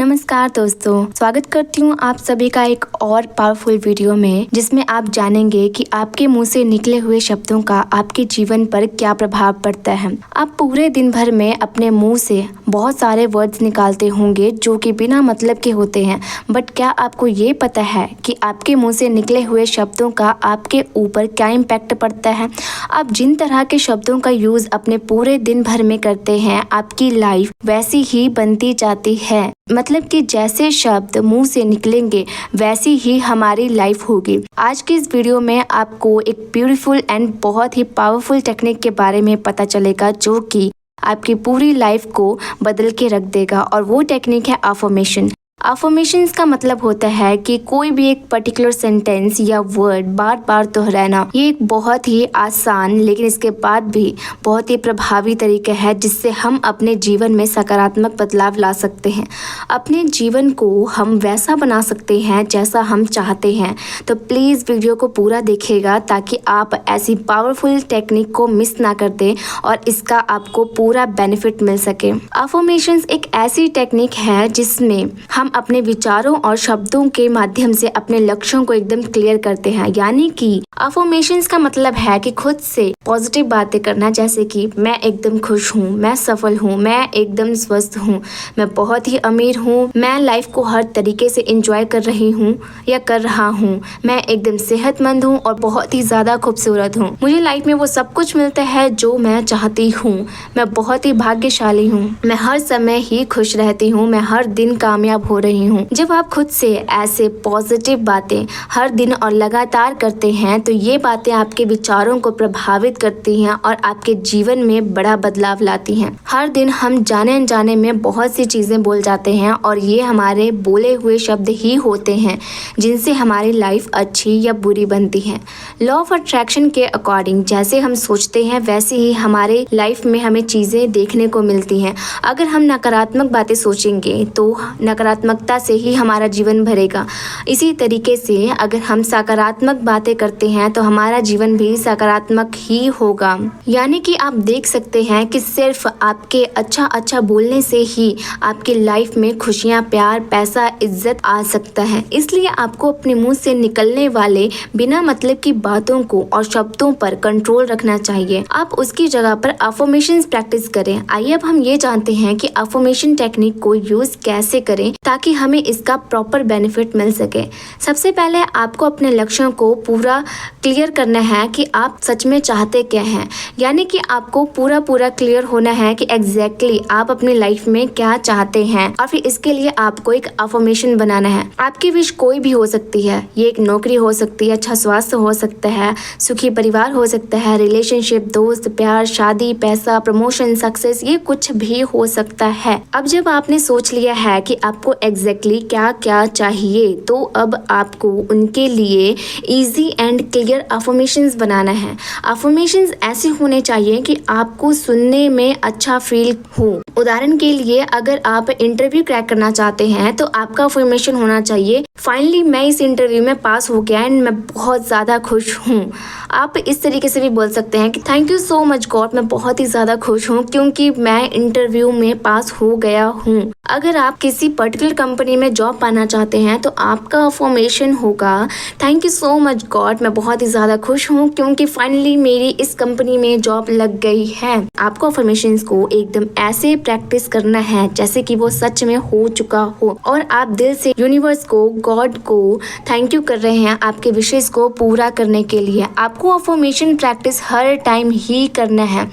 नमस्कार दोस्तों, स्वागत करती हूँ आप सभी का एक और पावरफुल वीडियो में, जिसमें आप जानेंगे कि आपके मुंह से निकले हुए शब्दों का आपके जीवन पर क्या प्रभाव पड़ता है। आप पूरे दिन भर में अपने मुंह से बहुत सारे वर्ड्स निकालते होंगे जो कि बिना मतलब के होते हैं, बट क्या आपको ये पता है कि आपके मुंह से निकले हुए शब्दों का आपके ऊपर क्या इम्पैक्ट पड़ता है। आप जिन तरह के शब्दों का यूज़ अपने पूरे दिन भर में करते हैं, आपकी लाइफ वैसी ही बनती जाती है। मतलब कि जैसे शब्द मुंह से निकलेंगे वैसी ही हमारी लाइफ होगी। आज की इस वीडियो में आपको एक ब्यूटीफुल एंड बहुत ही पावरफुल टेक्निक के बारे में पता चलेगा जो कि आपकी पूरी लाइफ को बदल के रख देगा, और वो टेक्निक है अफर्मेशन। अफर्मेशंस का मतलब होता है कि कोई भी एक पर्टिकुलर सेंटेंस या वर्ड बार बार दोहराना। ये एक बहुत ही आसान लेकिन इसके बाद भी बहुत ही प्रभावी तरीका है जिससे हम अपने जीवन में सकारात्मक बदलाव ला सकते हैं। अपने जीवन को हम वैसा बना सकते हैं जैसा हम चाहते हैं। तो प्लीज़ वीडियो को पूरा देखिएगा ताकि आप ऐसी पावरफुल टेक्निक को मिस ना कर दें और इसका आपको पूरा बेनिफिट मिल सके। अफर्मेशंस एक ऐसी टेक्निक है जिसमें हम अपने विचारों और शब्दों के माध्यम से अपने लक्ष्यों को एकदम क्लियर करते हैं। यानी कि अफर्मेशंस का मतलब है कि खुद से पॉजिटिव बातें करना, जैसे कि मैं एकदम खुश हूँ, मैं सफल हूँ, मैं एकदम स्वस्थ हूँ, मैं बहुत ही अमीर हूँ, मैं लाइफ को हर तरीके से एंजॉय कर रही हूँ या कर रहा हूँ, मैं एकदम सेहतमंद हूँ और बहुत ही ज़्यादा खूबसूरत हूँ, मुझे लाइफ में वो सब कुछ मिलता है जो मैं चाहती हूँ, मैं बहुत ही भाग्यशाली हूँ, मैं हर समय ही खुश रहती हूँ, मैं हर दिन कामयाब हो रही हूँ। जब आप खुद से ऐसे पॉजिटिव बातें हर दिन और लगातार करते हैं तो ये बातें आपके विचारों को प्रभावित करती हैं और आपके जीवन में बड़ा बदलाव लाती हैं। हर दिन हम जाने अनजाने में बहुत सी चीज़ें बोल जाते हैं और ये हमारे बोले हुए शब्द ही होते हैं जिनसे हमारी लाइफ अच्छी या बुरी बनती है। लॉ ऑफ अट्रैक्शन के अकॉर्डिंग जैसे हम सोचते हैं वैसे ही हमारे लाइफ में हमें चीज़ें देखने को मिलती हैं। अगर हम नकारात्मक बातें सोचेंगे तो नकारात्मकता से ही हमारा जीवन भरेगा। इसी तरीके से अगर हम सकारात्मक बातें करते हैं तो हमारा जीवन भी सकारात्मक ही होगा। यानी कि आप देख सकते हैं कि सिर्फ आपके अच्छा बोलने से ही आपकी लाइफ में खुशियां, प्यार, पैसा, इज्जत आ सकता है। इसलिए आपको अपने मुंह से निकलने वाले बिना मतलब की बातों को और शब्दों पर कंट्रोल रखना चाहिए। आप उसकी जगह पर अफर्मेशंस प्रैक्टिस करें। आइए अब हम ये जानते हैं कि अफर्मेशन टेक्निक को यूज कैसे करें ताकि हमें इसका प्रॉपर बेनिफिट मिल सके। सबसे पहले आपको अपने लक्ष्यों को पूरा क्लियर करना है कि आप सच में चाहते क्या हैं। यानी कि आपको पूरा क्लियर होना है कि एग्जैक्टली आप अपनी लाइफ में क्या चाहते हैं, और फिर इसके लिए आपको एक अफर्मेशन बनाना है। आपकी विश कोई भी हो सकती है। ये एक नौकरी हो सकती है, अच्छा स्वास्थ्य हो सकता है, सुखी परिवार हो सकता है, रिलेशनशिप, दोस्त, प्यार, शादी, पैसा, प्रमोशन, सक्सेस, ये कुछ भी हो सकता है। अब जब आपने सोच लिया है कि आपको एग्जैक्टली क्या क्या चाहिए, तो अब आपको उनके लिए इजी एंड क्लियर अफर्मेशंस बनाना है। अफर्मेशंस ऐसे होने चाहिए कि आपको सुनने में अच्छा फील हो। उदाहरण के लिए अगर आप इंटरव्यू क्रैक करना चाहते हैं तो आपका अफर्मेशन होना चाहिए, फाइनली मैं इस इंटरव्यू में पास हो गया एंड मैं बहुत ज़्यादा खुश हूँ। आप इस तरीके से भी बोल सकते हैं कि thank you so much God, मैं बहुत ही ज़्यादा खुश हूँ क्योंकि मैं इंटरव्यू में पास हो गया हूँ। अगर आप किसी पर्टिकुलर कंपनी में जॉब पाना चाहते हैं तो आपका अफर्मेशन होगा thank you so much God, मैं बहुत ही ज़्यादा खुश हूँ क्योंकि फाइनली मेरी इस कंपनी में जॉब लग गई है। आपको अफर्मेशंस को एकदम ऐसे प्रैक्टिस करना है जैसे कि वो सच में हो चुका हो और आप दिल से यूनिवर्स को, गॉड को थैंक यू कर रहे हैं आपके विशेष को पूरा करने के लिए। आपको अफर्मेशन प्रैक्टिस हर टाइम ही करना है।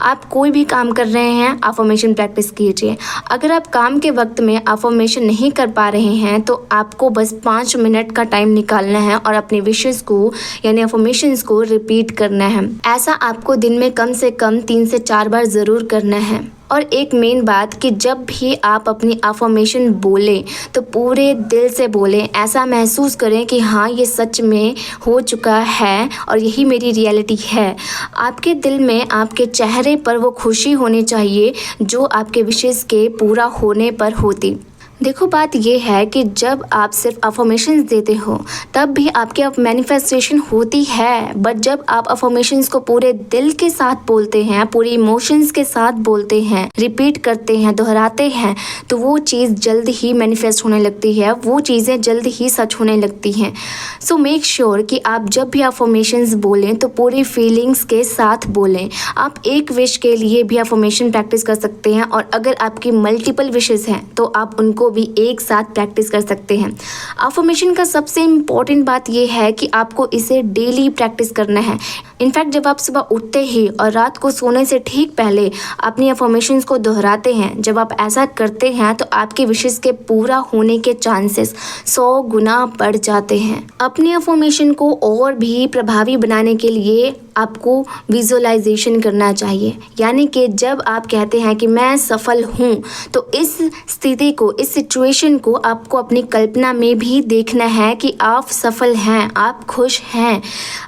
आप कोई भी काम कर रहे हैं, अफर्मेशन प्रैक्टिस कीजिए। अगर आप काम के वक्त में अफर्मेशन नहीं कर पा रहे हैं तो आपको बस 5 मिनट का टाइम निकालना है और अपने विशेस को यानी अफर्मेशंस को रिपीट करना है। ऐसा आपको दिन में कम से कम 3 से 4 बार ज़रूर करना है। और एक मेन बात कि जब भी आप अपनी अफर्मेशन बोलें तो पूरे दिल से बोलें, ऐसा महसूस करें कि हाँ ये सच में हो चुका है और यही मेरी रियलिटी है। आपके दिल में, आपके चेहरे पर वो खुशी होनी चाहिए जो आपके विशेष के पूरा होने पर होती। देखो बात ये है कि जब आप सिर्फ अफर्मेशंस देते हो तब भी आपके मैनिफेस्टेशन होती है, बट जब आप अफर्मेशंस को पूरे दिल के साथ बोलते हैं, पूरे इमोशंस के साथ बोलते हैं, रिपीट करते हैं, दोहराते हैं, तो वो चीज़ जल्द ही मैनिफेस्ट होने लगती है, वो चीज़ें जल्द ही सच होने लगती हैं। सो मेक श्योर कि आप जब भी अफर्मेशंस बोलें तो पूरी फीलिंग्स के साथ बोलें। आप एक विश के लिए भी अफर्मेशन प्रैक्टिस कर सकते हैं, और अगर आपकी मल्टीपल विशेस हैं तो आप उनको भी एक साथ प्रैक्टिस कर सकते हैं। अफर्मेशन का सबसे इम्पॉर्टेंट बात यह है कि आपको इसे डेली प्रैक्टिस करना है। इनफैक्ट जब आप सुबह उठते ही और रात को सोने से ठीक पहले अपनी अफर्मेशंस को दोहराते हैं, जब आप ऐसा करते हैं तो आपके विशेस के पूरा होने के चांसेस 100 गुना बढ़ जाते हैं। अपने अफर्मेशन को और भी प्रभावी बनाने के लिए आपको विजुअलाइजेशन करना चाहिए, यानी कि जब आप कहते हैं कि मैं सफल हूँ, तो इस स्थिति को, इस सिचुएशन को आपको अपनी कल्पना में भी देखना है कि आप सफल हैं, आप खुश हैं।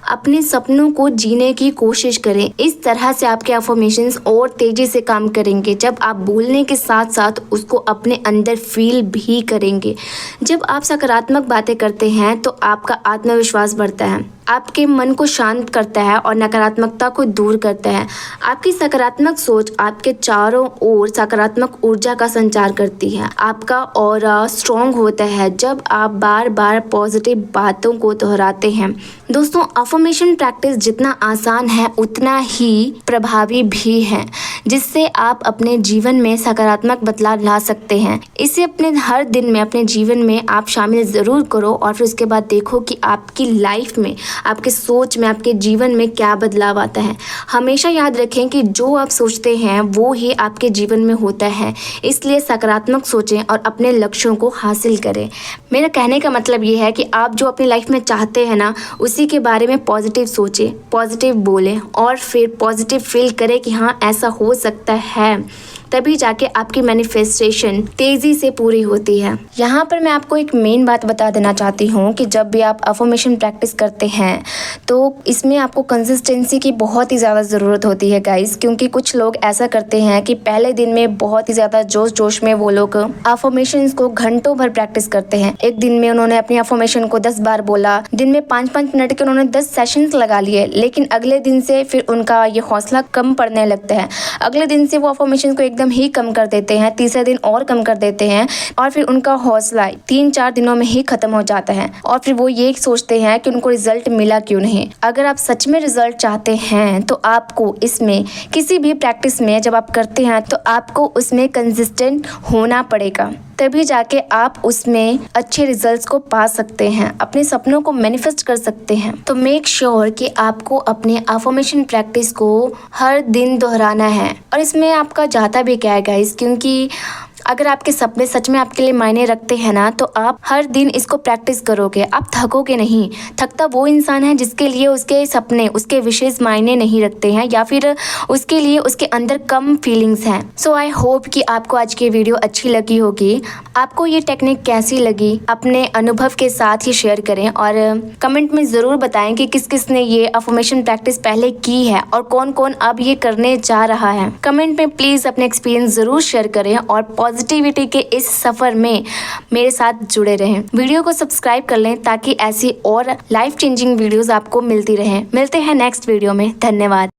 अपने सपनों को जीने की कोशिश करें। इस तरह से आपके अफर्मेशंस और तेज़ी से काम करेंगे जब आप बोलने के साथ साथ उसको अपने अंदर फील भी करेंगे। जब आप सकारात्मक बातें करते हैं तो आपका आत्मविश्वास बढ़ता है, आपके मन को शांत करता है और नकारात्मकता को दूर करता है। आपकी सकारात्मक सोच आपके चारों ओर सकारात्मक ऊर्जा का संचार करती है। आपका ऑरा स्ट्रॉन्ग होता है जब आप बार बार पॉजिटिव बातों को दोहराते हैं। दोस्तों, अफर्मेशन प्रैक्टिस जितना आसान है उतना ही प्रभावी भी है, जिससे आप अपने जीवन में सकारात्मक बदलाव ला सकते हैं। इसे अपने हर दिन में, अपने जीवन में आप शामिल ज़रूर करो और फिर उसके बाद देखो कि आपकी लाइफ में, आपके सोच में, आपके जीवन में क्या बदलाव आता है। हमेशा याद रखें कि जो आप सोचते हैं वो ही आपके जीवन में होता है, इसलिए सकारात्मक सोचें और अपने लक्ष्यों को हासिल करें। मेरा कहने का मतलब ये है कि आप जो अपनी लाइफ में चाहते हैं ना, उसी के बारे में पॉजिटिव सोचें, पॉजिटिव बोलें और फिर पॉजिटिव फील करें कि हाँ ऐसा हो सकता है। तभी जाके आपकी मैनिफेस्टेशन तेज़ी से पूरी होती है। यहाँ पर मैं आपको एक मेन बात बता देना चाहती हूँ कि जब भी आप अफर्मेशन प्रैक्टिस करते हैं तो इसमें आपको कंसिस्टेंसी की बहुत ही ज़्यादा ज़रूरत होती है गाइस, क्योंकि कुछ लोग ऐसा करते हैं कि पहले दिन में बहुत ही ज़्यादा जोश में वो लोग अफर्मेशंस को घंटों भर प्रैक्टिस करते हैं। एक दिन में उन्होंने अपनी अफर्मेशन को 10 बार बोला, दिन में 5-5 मिनट के उन्होंने 10 सेशंस लगा लिए, लेकिन अगले दिन से फिर उनका ये हौसला कम पड़ने लगता है। अगले दिन से वो अफर्मेशन को एकदम ही कम कर देते हैं, तीसरे दिन और कम कर देते हैं और फिर उनका हौसला 3-4 दिनों में ही खत्म हो जाता है और फिर वो ये सोचते हैं कि उनको रिजल्ट मिला क्यों नहीं। अगर आप सच में रिजल्ट चाहते हैं तो आपको इसमें, किसी भी प्रैक्टिस में जब आप करते हैं तो आपको उसमें कंसिस्टेंट होना पड़ेगा, तभी जाके आप उसमें अच्छे रिजल्ट्स को पा सकते हैं, अपने सपनों को मैनिफेस्ट कर सकते हैं। तो मेक श्योर कि आपको अपने अफर्मेशन प्रैक्टिस को हर दिन दोहराना है। और इसमें आपका जाता भी क्या है गाइस, क्योंकि अगर आपके सपने सच में आपके लिए मायने रखते हैं ना, तो आप हर दिन इसको प्रैक्टिस करोगे, आप थकोगे नहीं। थकता वो इंसान है जिसके लिए उसके सपने, उसके विशेष मायने नहीं रखते हैं या फिर उसके लिए उसके अंदर कम फीलिंग्स हैं। सो आई होप कि आपको आज की वीडियो अच्छी लगी होगी। आपको ये टेक्निक कैसी लगी अपने अनुभव के साथ ही शेयर करें और कमेंट में ज़रूर बताएं कि किस किस ने ये अफर्मेशन प्रैक्टिस पहले की है और कौन कौन अब ये करने जा रहा है। कमेंट में प्लीज़ अपने एक्सपीरियंस ज़रूर शेयर करें और पॉजिटिविटी के इस सफ़र में मेरे साथ जुड़े रहें। वीडियो को सब्सक्राइब कर लें ताकि ऐसी और लाइफ चेंजिंग वीडियोस आपको मिलती रहें। मिलते हैं नेक्स्ट वीडियो में। धन्यवाद।